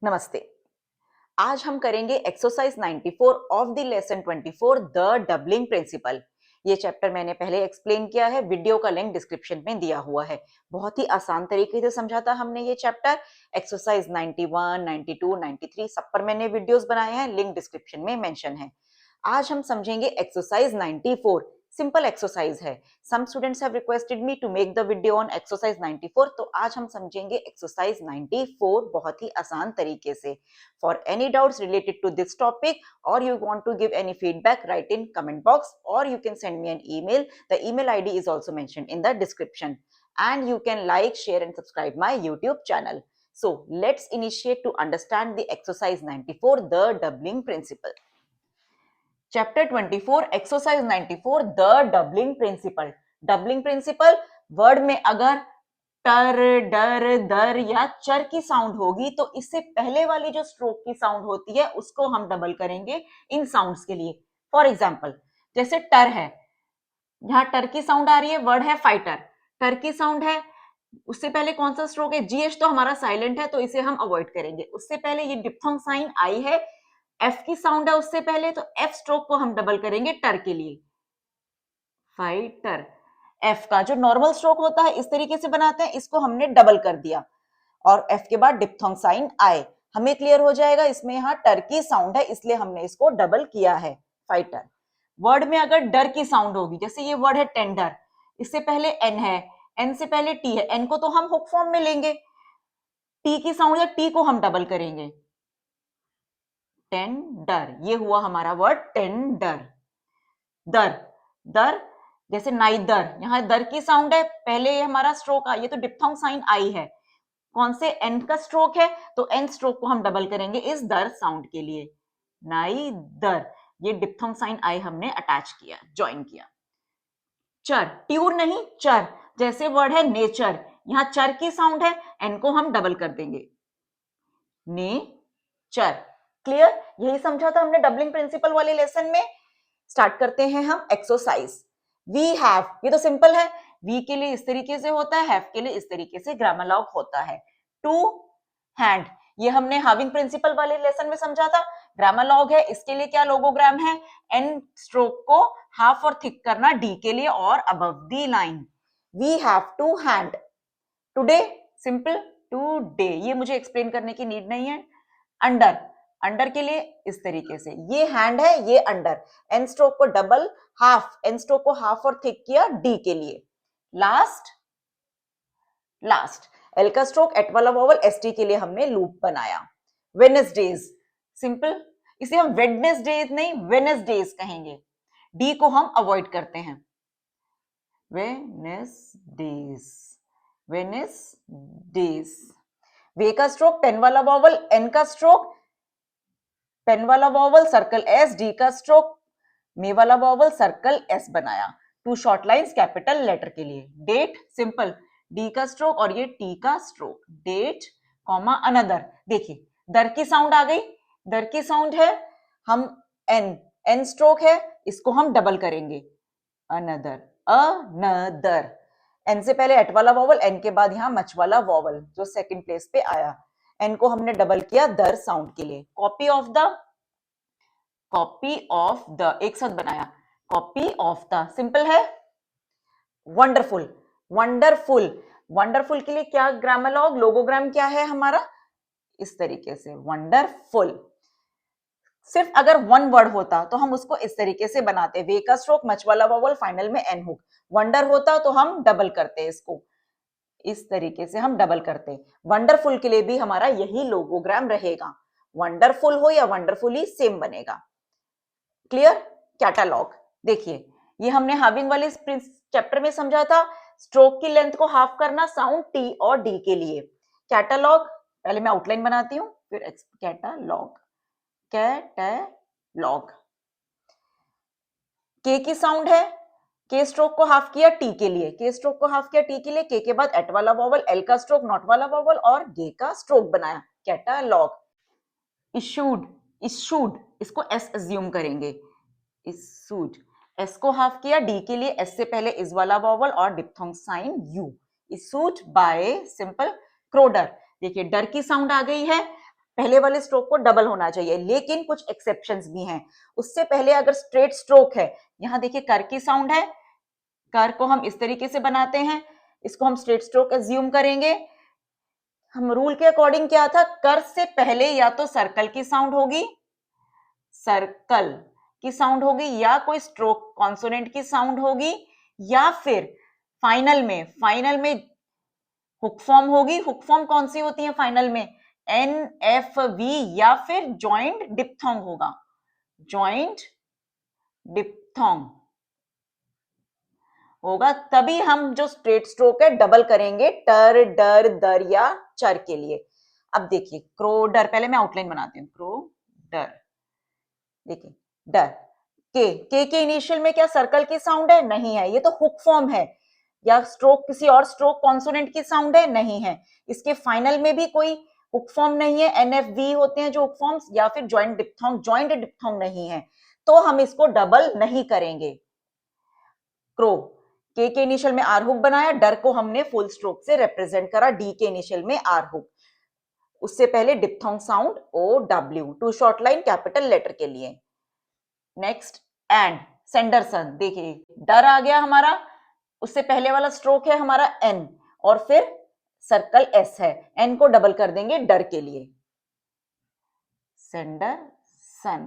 नमस्ते। आज हम करेंगे exercise 94 of the lesson 24 the doubling principle. ये चैप्टर मैंने पहले एक्सप्लेन किया है, वीडियो का लिंक डिस्क्रिप्शन में दिया हुआ है। बहुत ही आसान तरीके से समझा था हमने ये चैप्टर। एक्सरसाइज 91, 92, 93 सब पर मैंने वीडियोस बनाए हैं, लिंक डिस्क्रिप्शन में मेंशन है। आज हम समझेंगे एक्सरसाइज 94। सिंपल एक्सरसाइज है। Some students have requested me to make the video on exercise 94, तो आज हम समझेंगे एक्सरसाइज 94 बहुत ही आसान तरीके से। For any doubts related to this topic or you want to give any feedback, write in comment box or you can send me an email. The email ID is also mentioned in the description. And you can like, share and subscribe my YouTube channel. So let's initiate to understand the exercise 94, the doubling principle. Chapter 24, exercise 94, the doubling principle. Doubling principle, word में अगर टर, डर, दर या चर की sound होगी तो इससे पहले वाली जो स्ट्रोक की साउंड होती है उसको हम डबल करेंगे इन साउंड्स के लिए। फॉर एग्जाम्पल, जैसे टर है, यहां टर की साउंड आ रही है, वर्ड है फाइटर, टर की साउंड है, उससे पहले कौन सा स्ट्रोक है? जीएच तो हमारा साइलेंट है तो इसे हम अवॉइड करेंगे। उससे पहले ये डिप्थोंग साइन आई है, एफ की साउंड है उससे पहले, तो एफ स्ट्रोक को हम डबल करेंगे टर के लिए, फाइटर। एफ का जो नॉर्मल स्ट्रोक होता है इस तरीके से बनाते हैं, इसको हमने डबल कर दिया और एफ के बाद डिप्थोंग साइन आए। हमें क्लियर हो जाएगा, इसमें यहाँ टर की साउंड है इसलिए हमने इसको डबल किया है, फाइटर। वर्ड में अगर डर की साउंड होगी, जैसे ये वर्ड है टेंडर, इससे पहले एन है, एन से पहले टी है, एन को तो हम हुक फॉर्म में लेंगे, टी की साउंड है, टी को हम डबल करेंगे, टेंडर। ये हुआ हमारा वर्ड टेंडर। दर, दर, जैसे नाइदर, यहां दर की साउंड है, पहले ये हमारा स्ट्रोक आ, ये तो डिप्थोंग साइन आई है, कौन से? एन का स्ट्रोक है तो एन स्ट्रोक को हम डबल करेंगे इस दर साउंड के लिए, नाइदर। ये डिप्थोंग साइन आई हमने अटैच किया, ज्वाइन किया। चर, ट्यूर नहीं चर, जैसे वर्ड है नेचर, यहां चर की साउंड है, एन को हम डबल कर देंगे, नेचर। क्लियर? यही समझा था हमने डबलिंग प्रिंसिपल वाले लेसन में। स्टार्ट करते हैं हम एक्सरसाइज। वी हैव, ये तो सिंपल है, वी के लिए इस तरीके से होता है, हैव के लिए इस तरीके से ग्रामर लॉग होता है। टू हैंड, ये हमने हाविंग प्रिंसिपल वाले लेसन में समझा था। ग्रामर लॉग है, इसके लिए क्या लोगोग्राम है? एन स्ट्रोक को हाफ और थिक करना डी के लिए और above the line. We have to hand. Today, simple today, ये मुझे एक्सप्लेन करने की नीड नहीं है। अंडर, अंडर के लिए इस तरीके से, ये हैंड है, ये अंडर, एन स्ट्रोक को डबल, हाफ, एन स्ट्रोक को हाफ और थिक किया डी के लिए। लास्ट, लास्ट, एल का स्ट्रोक एट वाला वोवल एस टी के लिए हमने लूप बनाया। वेडनेसडेज, सिंपल, इसे हम वेडनेसडेज नहीं वेडनेसडेज कहेंगे, डी को हम अवॉइड करते हैं, वेडनेसडेज, वेडनेसडेज। वे का स्ट्रोक पेन वाला वोवल, एन का स्ट्रोक पेन वाला वॉवल सर्कल एस, डी का स्ट्रोक मे वाला वॉवल सर्कल एस बनाया। Two short lines capital letter के लिए। डेट, सिंपल, डी का स्ट्रोक और ये टी का स्ट्रोक, डेट कॉमा अनदर। देखिए दर की साउंड आ गई, दर की साउंड है, हम एन, एन स्ट्रोक है, इसको हम डबल करेंगे, अनदर, अनदर। एन से पहले एट वाला वॉवल, एन के बाद यहां मच वाला वॉवल जो सेकंड प्लेस पे आया, एन को हमने डबल किया दर साउंड के लिए। Copy of the, copy of the, एक साथ बनाया, कॉपी ऑफ द, सिंपल है। वंडरफुल, वंडरफुल, वंडरफुल के लिए क्या ग्रामर लॉग, लोगोग्राम क्या है हमारा? इस तरीके से, वंडरफुल। सिर्फ अगर वन वर्ड होता तो हम उसको इस तरीके से बनाते, वे का स्ट्रोक मच वाला वॉवल फाइनल में एन हुक। वंडर होता तो हम डबल करते, इसको इस तरीके से हम डबल करते। वंडरफुल के लिए भी हमारा यही लोगोग्राम रहेगा, वंडरफुल हो या वंडरफुली सेम बनेगा। क्लियर? कैटालॉग, देखिए ये हमने हाविंग वाले चैप्टर में समझा था, स्ट्रोक की लेंथ को हाफ करना साउंड टी और डी के लिए। कैटालॉग, पहले मैं आउटलाइन बनाती हूं फिर कैटालॉग, कैटालॉग। के की साउंड है, के स्ट्रोक को हाफ किया टी के लिए, के स्ट्रोक को हाफ किया टी के लिए, के बाद एट वाला वॉवल, एल का स्ट्रोक नॉट वाला वॉवल और गे का स्ट्रोक बनाया, कैटालॉग। इशूड, इशूड, इसको एस अज्यूम करेंगे, इशूड, एस को हाफ किया डी के लिए, एस से पहले इस वाला वॉवल और diphthong sign U, issued by, simple, crowder. देखिए डर की साउंड आ गई है, पहले वाले स्ट्रोक को डबल होना चाहिए, लेकिन कुछ एक्सेप्शंस भी हैं। उससे पहले अगर स्ट्रेट स्ट्रोक है, यहां देखिए कर की साउंड है, कर को हम इस तरीके से बनाते हैं, इसको हम स्ट्रेट स्ट्रोक एज्यूम करेंगे। हम रूल के अकॉर्डिंग क्या था, कर से पहले या तो सर्कल की साउंड होगी, सर्कल की साउंड होगी, या कोई स्ट्रोक कॉन्सोनेंट की साउंड होगी, या फिर फाइनल में हुक फॉर्म होगी। हुक फॉर्म कौन सी होती है फाइनल में, एन एफ वी, या फिर जॉइंट डिप्थोंग होगा, जॉइंट डिप्थोंग होगा। तभी हम जो स्ट्रेट स्ट्रोक है डबल करेंगे टर डर दर या चर के लिए। अब देखिए क्रो डर, पहले मैं आउटलाइन बनाती हूँ। क्रो डर, देखिए डर, के इनिशियल में क्या सर्कल की साउंड है, नहीं है, ये तो हुक फॉर्म है। या स्ट्रोक किसी और स्ट्रोक कॉन्सोनेंट की साउंड है, नहीं है। इसके फाइनल में भी कोई हुक फॉर्म नहीं है, एनएफवी होते हैं जो हुक फॉर्म्स, या फिर जॉइंट डिप्थोंग नहीं है, तो हम इसको डबल नहीं करेंगे। क्रो, के इनिशियल में आर हुक बनाया, डर को हमने फुल स्ट्रोक से रिप्रेजेंट करा, डी के इनिशियल में आर हुक, उससे पहले diphthong sound O W, two short line capital letter के लिए। नेक्स्ट एंड सेंडरसन, देखिए डर आ गया हमारा, उससे पहले वाला स्ट्रोक है हमारा एन, और फिर सर्कल एस है, एन को डबल कर देंगे डर के लिए, sender son,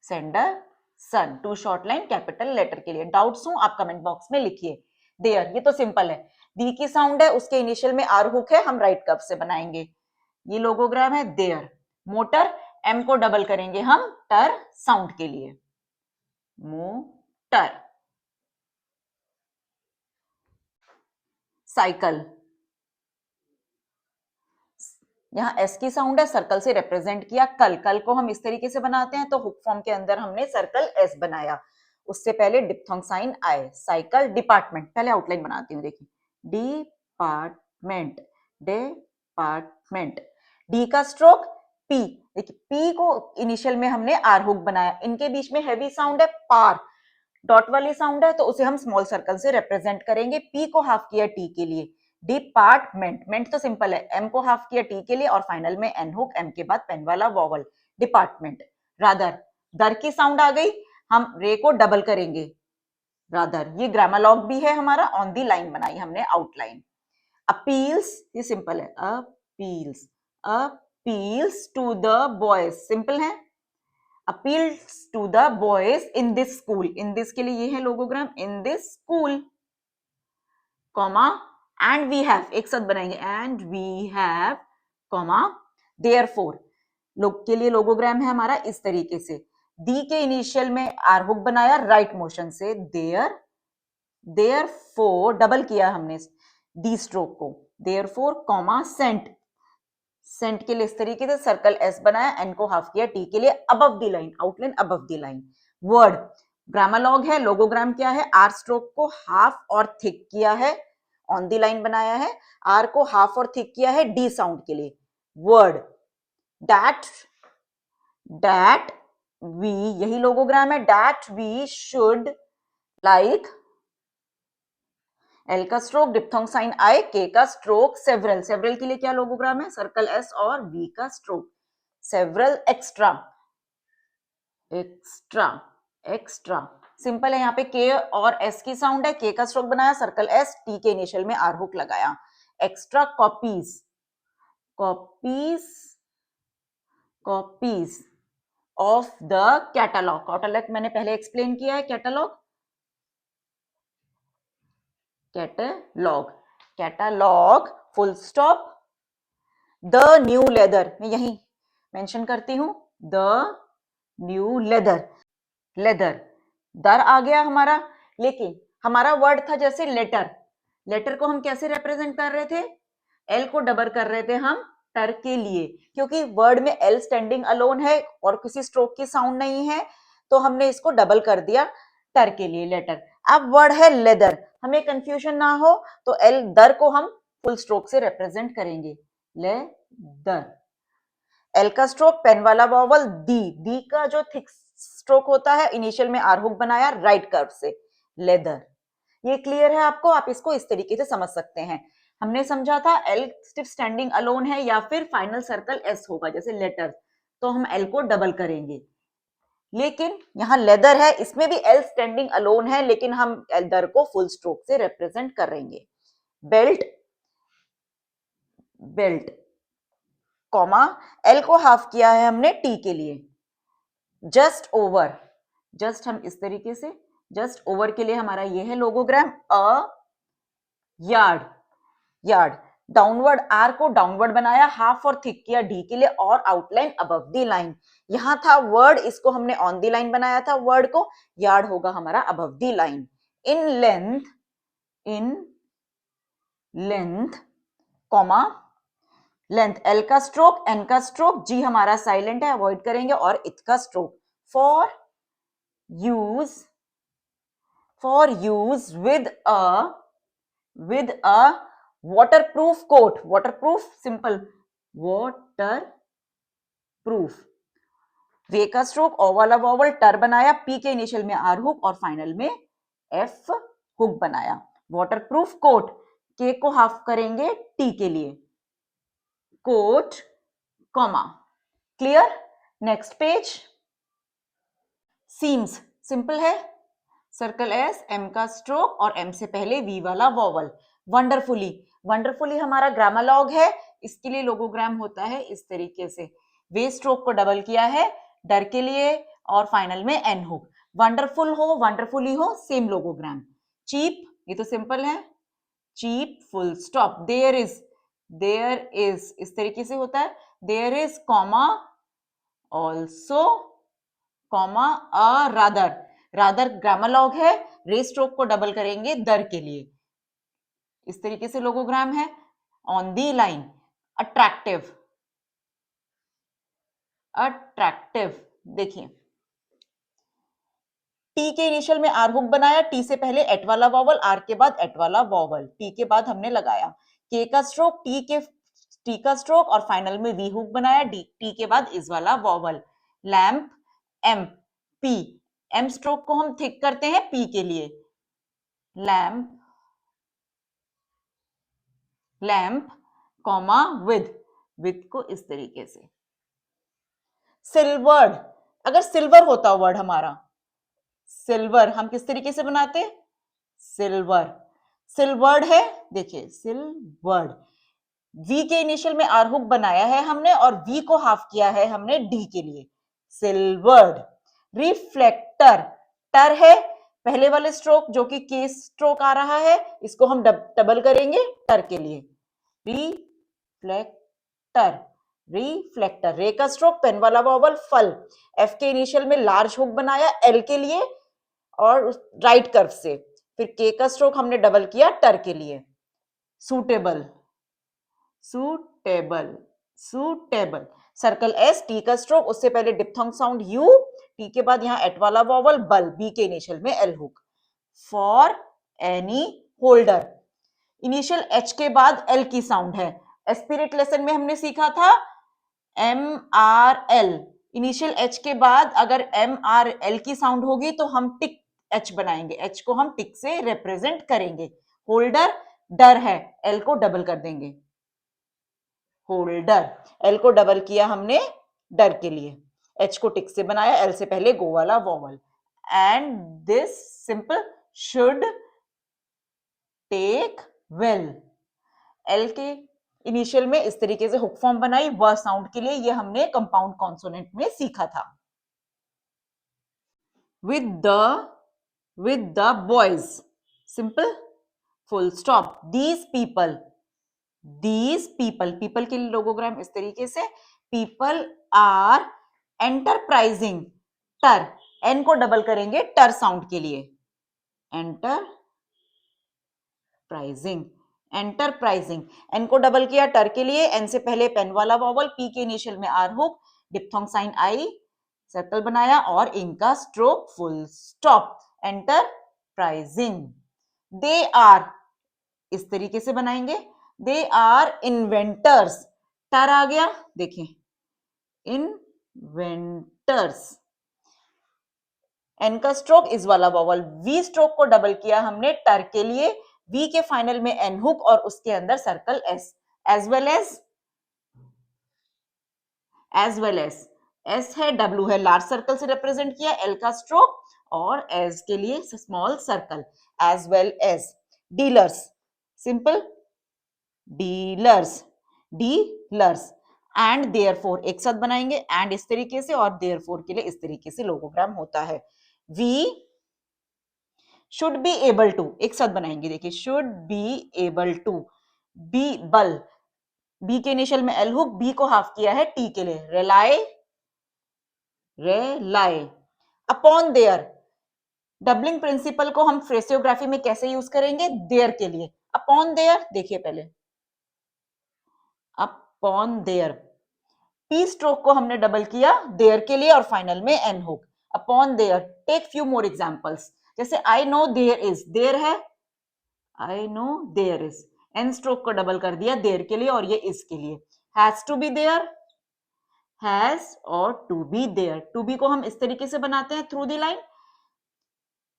sender son, two short line capital letter के लिए। डाउट्स हो आप कमेंट बॉक्स में लिखिए। देयर, ये तो सिंपल है, दी की साउंड है, उसके इनिशियल में आर हुक है, हम राइट कर्व से बनाएंगे। ये लोगोग्राम है देयर। मोटर, एम को डबल करेंगे हम टर साउंड के लिए, मोटर। साइकिल, यहां एस की साउंड है, सर्कल से रिप्रेजेंट किया। कल को हम इस तरीके से बनाते हैं, तो हुक फॉर्म के अंदर हमने सर्कल एस बनाया, उससे पहले डिप्थोंग साइन आए। साइकिल। डिपार्टमेंट, पहले आउटलाइन बनाती हूँ, देखिए डिपार्टमेंट, डिपार्टमेंट, डी का स्ट्रोक पी, देखिए पी को इनिशियल में हमने आर हुक बनाया, इनके बीच में हैवी साउंड है पार, डॉट वाली साउंड है, तो उसे हम स्मॉल सर्कल से रिप्रेजेंट करेंगे। पी को हाफ किया टी के लिए, डिपार्टमेंट, मेंट तो सिंपल है, एम को हाफ किया टी के लिए, और फाइनल में एन हुक, एम के बाद पेन वाला वॉवल, डिपार्टमेंट। रादर, दर की साउंड आ गई, हम रे को डबल करेंगे, रादर। ये ग्रामर भी है हमारा, ऑन दी लाइन बनाई हमने आउटलाइन। अपील्स, ये सिंपल है, appeals, appeals to the boys, simple है, appeals to the boys in this school, in this के लिए ये है logogram, in this school, comma and we have, एक साथ बनाएंगे, and we have, comma therefore, लोग के लिए लोगोग्राम है हमारा इस तरीके से। दी के इनिशियल में आर हुक बनाया राइट मोशन से, देयरफॉर डबल किया हमने डी स्ट्रोक को, देयरफॉर, कॉमा सेंट, सेंट के लिए इस तरीके से सर्कल एस बनाया, एन को हाफ किया टी के लिए, above the line, outline above the line. Word, grammar है, लोगोग्राम क्या है, आर स्ट्रोक को हाफ और थिक किया है, ऑन दी लाइन बनाया है, आर को हाफ और थिक किया है डी साउंड के लिए। वर्ड, दैट, दैट वी, यही लोगोग्राम है, that we should like, L का stroke diphthong sign I, K का स्ट्रोक सेवरल, सेवरल के लिए क्या लोगोग्राम है, सर्कल एस, और वी का stroke several, extra, extra, extra, simple है। यहाँ पे के और एस की साउंड है, के का स्ट्रोक बनाया, सर्कल एस, टी के इनिशियल में आर हुक लगाया। Extra copies, copies, copies of the catalogue, catalogue मैंने पहले एक्सप्लेन किया है, catalogue, catalogue, catalogue full stop, the new leather, मैं यही मेंशन करती हूं, द न्यू लेदर, लेदर, दर आ गया हमारा, लेकिन हमारा वर्ड था जैसे लेटर, लेटर को हम कैसे रिप्रेजेंट कर रहे थे, एल को डबल कर रहे थे हम टर के लिए, क्योंकि वर्ड में एल स्टैंडिंग अलोन है और किसी स्ट्रोक की साउंड नहीं है, तो हमने इसको डबल कर दिया टर के लिए, लेटर। अब वर्ड है लेदर, हमें कंफ्यूजन ना हो तो एल दर को हम फुल स्ट्रोक से रिप्रेजेंट करेंगे, लेदर। एल का स्ट्रोक पेन वाला वॉवल, दी, दी का जो थिक स्ट्रोक होता है, इनिशियल में आर हुक बनाया राइट कर्व से, लेदर। ये क्लियर है आपको, आप इसको इस तरीके से समझ सकते हैं। हमने समझा था एल स्टिफ स्टैंडिंग अलोन है या फिर फाइनल सर्कल एस होगा जैसे लेटर, तो हम एल को डबल करेंगे। लेकिन यहाँ लेदर है, इसमें भी एल स्टैंडिंग अलोन है, लेकिन हम लेदर को फुल स्ट्रोक से रिप्रेजेंट करेंगे। बेल्ट, बेल्ट कॉमा एल को हाफ किया है हमने टी के लिए। जस्ट ओवर, जस्ट हम इस तरीके से, जस्ट ओवर के लिए हमारा ये है लोगोग्राम, अ यार्ड, यार्ड डाउनवर्ड, आर को डाउनवर्ड बनाया, हाफ और थिक किया डी के लिए, और आउटलाइन अबव दी लाइन। यहां था वर्ड, इसको हमने ऑन दी लाइन बनाया था वर्ड को, यार्ड होगा हमारा above the line. In length, in length comma length L का स्ट्रोक, एन का स्ट्रोक, जी हमारा साइलेंट है अवॉइड करेंगे, और इथ का stroke. For use with a waterproof coat, waterproof simple waterproof। वे का स्ट्रोक, ओ वाला वॉवल, टर बनाया, पी के इनिशियल में आर हुक और फाइनल में एफ हुक बनाया। वाटरप्रूफ कोट, के को हाफ करेंगे टी के लिए, coat comma. Clear? Next page. Seems simple है, सर्कल एस, एम का स्ट्रोक और एम से पहले वी वाला वॉवल। वंडरफुली, वंडरफुली हमारा ग्रामोलॉग है, इसके लिए लोगोग्राम होता है इस तरीके से। वे स्ट्रोक को डबल किया है डर के लिए और फाइनल में एन हुक। वंडरफुल हो, वंडरफुली हो, सेम लोगोग्राम। चीप, ये तो सिंपल है, cheap full stop. There is इस तरीके से होता है, there is comma also comma a rather, rather grammalogue है, रे स्ट्रोक को डबल करेंगे दर के लिए, इस तरीके से लोगोग्राम है। On the line, attractive, attractive देखिए, टी के इनिशियल में आर हुक बनाया, टी से पहले एट वाला वॉवल, आर के बाद एट वाला वॉवल, टी के बाद हमने लगाया के का स्ट्रोक, टी का स्ट्रोक और फाइनल में वी हुक बनाया, टी के बाद इस वाला vowel. Lamp, M, P, M stroke को हम थिक करते हैं पी के लिए, लैम्प, लैम्प कॉमा विद को इस तरीके से। सिल्वर्ड, अगर सिल्वर होता वर्ड हमारा, सिल्वर हम किस तरीके से बनाते, सिल्वर, सिल्वर्ड है, देखिए सिल्वर्ड। वी के इनिशियल में आर हुक बनाया है हमने और वी को हाफ किया है हमने डी के लिए, सिल्वर्ड। रिफ्लेक्टर, टर है, पहले वाले स्ट्रोक जो कि के स्ट्रोक आ रहा है, इसको हम डबल करेंगे टर के लिए, रिफ्लेक्टर, रिफ्लेक्टर। रे का स्ट्रोक, पेन वाला वॉवल, फल, एफ के इनिशियल में लार्ज हुक बनाया एल के लिए और राइट कर्व से, फिर के का स्ट्रोक हमने डबल किया टर के लिए। Suitable, suitable, suitable. Circle S, T का स्ट्रोक, उससे पहले डिप्थोंग साउंड यू, टी के बाद यहां एट वाला वॉवल, बल, बी के इनिशियल में L hook. For any holder, initial H के बाद एल की साउंड है, एस्पिरिट लेसन में हमने सीखा था M R L, initial H के बाद अगर एम आर एल की साउंड होगी तो हम टिक एच बनाएंगे, एच को हम टिक से रिप्रेजेंट करेंगे। होल्डर, डर है, एल को डबल कर देंगे, होल्डर, एल को डबल किया हमने डर के लिए, एच को टिक से बनाया, एल से पहले गो वाला vowel. And this simple should take well, L के इनिशियल में इस तरीके से हुक फॉर्म बनाई व साउंड के लिए, ये हमने कंपाउंड कॉन्सोनेंट में सीखा था। with the boys, simple full stop। these people के लिए लोगोग्राम इस तरीके से, people are enterprising, टर, एन को डबल करेंगे टर साउंड के लिए, एंटरप्राइजिंग, एन को डबल किया टर के लिए, एन से पहले पेन वाला वॉवल, पी के इनिशियल में R hook, diphthong sign I, circle बनाया और इनका stroke full stop, enterprising. They are इस तरीके से बनाएंगे, दे आर इन्वेंटर्स, टर आ गया, देखिए इन्वेंटर्स, एन का स्ट्रोक इस वाला वॉवल, वी स्ट्रोक को डबल किया हमने टर के लिए, वी के फाइनल में एन हुक और उसके अंदर circle S, as well as S है, डब्ल्यू है, लार्ज सर्कल से रिप्रेजेंट किया, एल का स्ट्रोक और एस के लिए small circle, as well as dealers, simple dealers, dealers and therefore एक साथ बनाएंगे, एंड इस तरीके से और देयरफॉर के लिए इस तरीके से लोगोग्राम होता है। We should be able to एक साथ बनाएंगे, देखिए should be able to, B बल, बी के इनिशियल में एल हुक, बी को हाफ किया है टी के लिए, rely rely upon there, doubling principle को हम फ्रेसियोग्राफी में कैसे यूज करेंगे, देयर के लिए, अपॉन देयर, देखिए पहले अपॉन देयर, पी स्ट्रोक को हमने डबल किया देयर के लिए और फाइनल में N hook, upon there, take few more examples, जैसे I know there is, there है, I know there is, N stroke को डबल कर दिया देयर के लिए और ये इज के लिए, has to be there, has और to be there, to be को हम इस तरीके से बनाते हैं through the line,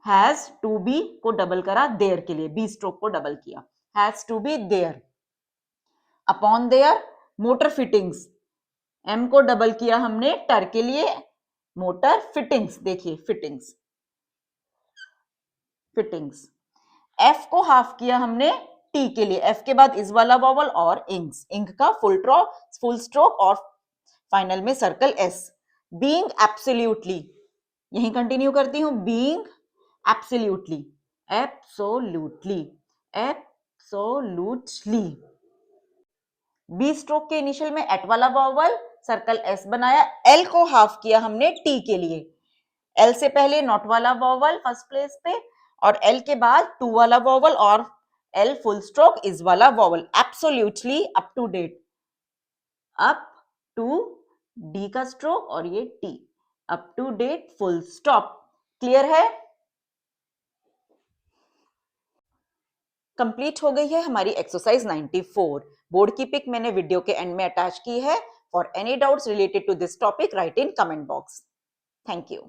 has to be को डबल करा देयर के लिए, बी स्ट्रोक को डबल किया, has to be there, upon there motor fittings, M को डबल किया हमने टर के लिए, मोटर फिटिंग्स, देखिए फिटिंग्स, फिटिंग्स, एफ को हाफ किया हमने टी के लिए, एफ के बाद इस वाला वॉवल और इंक्स, इंक का फुल स्ट्रोक और फाइनल में सर्कल एस, बीइंग एब्सोल्युटली, यहीं कंटिन्यू करती हूं, being absolutely, absolutely, absolutely, B stroke के इनिशियल में एट वाला वॉवल सर्कल एस बनाया, एल को हाफ किया हमने टी के लिए, एल से पहले नॉट वाला वॉवल फर्स्ट प्लेस पे और एल के बाद टू वाला वॉवल और एल फुल स्ट्रोक इज वाला vowel, absolutely up to date, up to D का स्ट्रोक और ये T, up to date full stop, clear है? कंप्लीट हो गई है हमारी एक्सरसाइज 94। बोर्ड की पिक मैंने वीडियो के एंड में अटैच की है। For any doubts related to this topic write in comment box. Thank you.